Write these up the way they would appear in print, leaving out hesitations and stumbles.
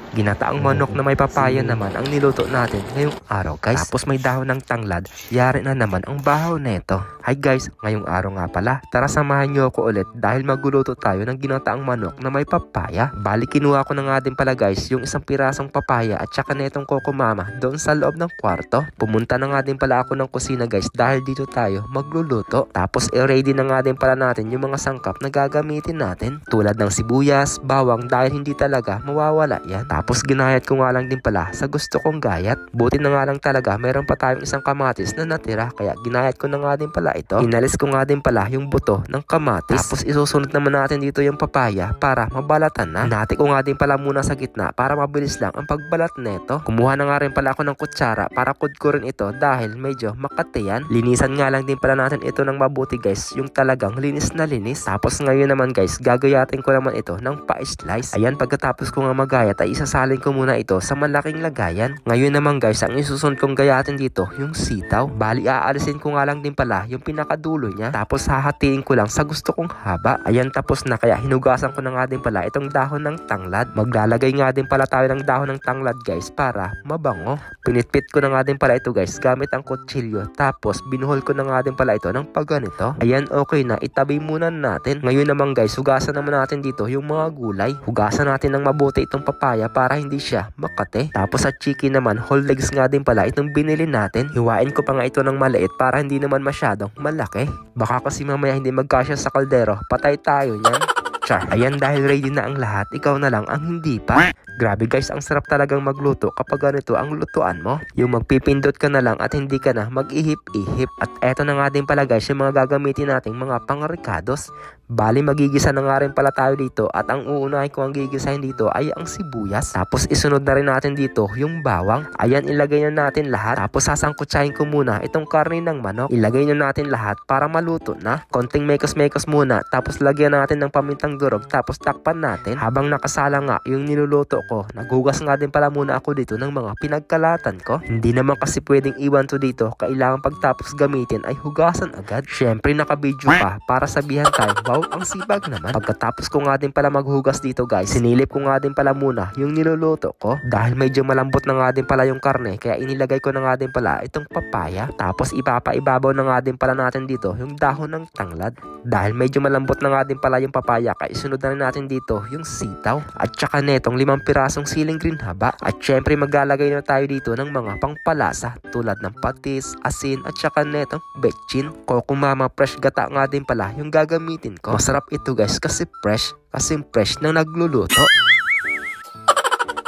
Ginataang manok na may papaya naman ang niluto natin ngayong araw guys. Tapos may dahon ng tanglad, yari na naman ang bahaw neto. Hi guys, ngayong araw nga pala, tara samahan nyo ako ulit dahil magluluto tayo ng ginataang manok na may papaya. Bali kinuha ko na nga din pala guys yung isang pirasong papaya at saka netong Coco Mama doon sa loob ng kwarto. Pumunta na nga din pala ako ng kusina guys dahil dito tayo magluluto. Tapos i-ready na nga din pala natin yung mga sangkap na gagamitin natin. Tulad ng sibuyas, bawang dahil hindi talaga mawawala yan. Tapos ginayat ko nga lang din pala sa gusto kong gayat. Buti na nga lang talaga meron pa tayong isang kamatis na natira kaya ginayat ko na nga din pala ito. Inalis ko nga din pala yung buto ng kamatis. Tapos isusunod naman natin dito yung papaya para mabalatan na. Hinati ko nga din pala muna sa gitna para mabilis lang ang pagbalat neto. Kumuha na nga rin pala ako ng kutsara para kudkurin ito dahil medyo makati yan. Linisan nga lang din pala natin ito ng mabuti guys, yung talagang linis na linis. Tapos ngayon naman guys, gagayatin ko naman ito ng pa-slice. Ayan, pagkatapos ko nga magayat ay isasalin ko muna ito sa malaking lagayan. Ngayon naman guys, ang isusunod kong gayatin dito yung sitaw. Bali aalisin ko nga lang din pala yung pinakadulo niya. Tapos hahatiin ko lang sa gusto kong haba. Ayan, tapos na kaya hinugasan ko na nga din pala itong dahon ng tanglad. Maglalagay nga din pala tayo ng dahon ng tanglad guys para mabango. Pinitpit ko na nga din pala ito guys gamit ang kutsilyo. Tapos binuhol ko na nga din pala ito ng pagganito. Ayan, okay na, itabi muna natin. Ngayon naman guys, hugasan naman natin dito yung mga gulay. Hugasan natin ng mabuti itong papaya para hindi siya makate. Tapos sa chicken naman, whole legs nga din pala itong binili natin. Hiwain ko pa nga ito ng maliit para hindi naman masyadong malaki. Baka kasi mamaya hindi magkasya sa kaldero, patay tayo niyan. Char. Ayan, dahil ready na ang lahat, ikaw na lang ang hindi pa. Grabe guys, ang sarap talagang magluto kapag ganito ang lutuan mo. Yung magpipindot ka na lang at hindi ka na mag-ihip-ihip. At eto na nga din pala guys yung mga gagamitin nating mga pang-ricados. Bali magigisa na nga rin pala tayo dito at ang uunahin ko ang gigisahin dito ay ang sibuyas. Tapos isunod na rin natin dito yung bawang. Ayan, ilagay na natin lahat. Tapos sasangkutsahin ko muna itong karne ng manok. Ilagay na natin lahat para maluto na. Konting mekos-mekos muna. Tapos lagyan natin ng pamintang durog. Tapos takpan natin. Habang nakasala nga yung niluluto ko, naghugas nga din pala muna ako dito ng mga pinagkalatan ko. Hindi naman kasi pwedeng iwan to dito. Kailangan pagtapos gamitin ay hugasan agad. Syempre naka-video pa para sabihan tayo, wow, ang sipag naman. Pagkatapos ko nga din pala maghugas dito guys, sinilip ko nga din pala muna yung niluluto ko. Dahil medyo malambot na nga din pala yung karne, kaya inilagay ko na nga din pala itong papaya. Tapos ipapaibabaw na nga din pala natin dito yung dahon ng tanglad. Dahil medyo malambot na nga din pala yung papaya, kaya isunod na natin dito yung sitaw. At saka netong 5 pirasong siling green haba. At syempre maglalagay na tayo dito ng mga pangpalasa tulad ng patis, asin at saka netong betchin. Coco Mama fresh gata nga din pala yung gagamitin ko. Masarap ito guys kasi fresh na nagluluto.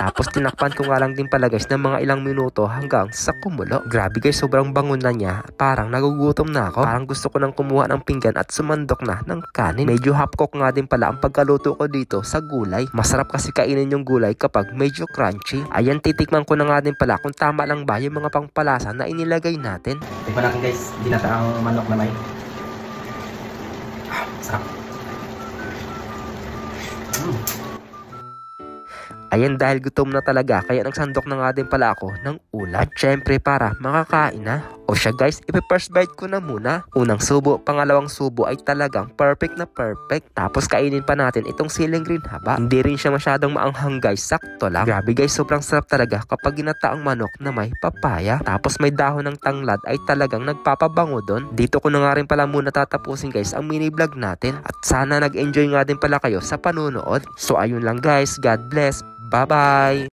Tapos tinakpan ko nga lang din pala guys ng mga ilang minuto hanggang sa kumulo. Grabe guys, sobrang bango na niya. Parang nagugutom na ako. Parang gusto ko nang kumuha ng pinggan at sumandok na ng kanin. Medyo half cook nga din pala ang pagkaluto ko dito sa gulay. Masarap kasi kainin yung gulay kapag medyo crunchy. Ayan, titikman ko na nga din pala kung tama lang ba yung mga pangpalasa na inilagay natin. Tikman natin guys, ginataang manok na may sarap. Ayan, dahil gutom na talaga kaya nagsandok na nga din pala ako ng ulam. At syempre para makakain na. O siya guys, ipi-first bite ko na muna. Unang subo, pangalawang subo ay talagang perfect na perfect. Tapos kainin pa natin itong siling green haba. Hindi rin siya masyadong maanghang guys, sakto lang. Grabe guys, sobrang sarap talaga kapag ginataang manok na may papaya. Tapos may dahon ng tanglad ay talagang nagpapabango doon. Dito ko na nga rin pala muna tatapusin guys ang mini vlog natin. At sana nag-enjoy nga din pala kayo sa panunood. So ayun lang guys, God bless. Bye-bye!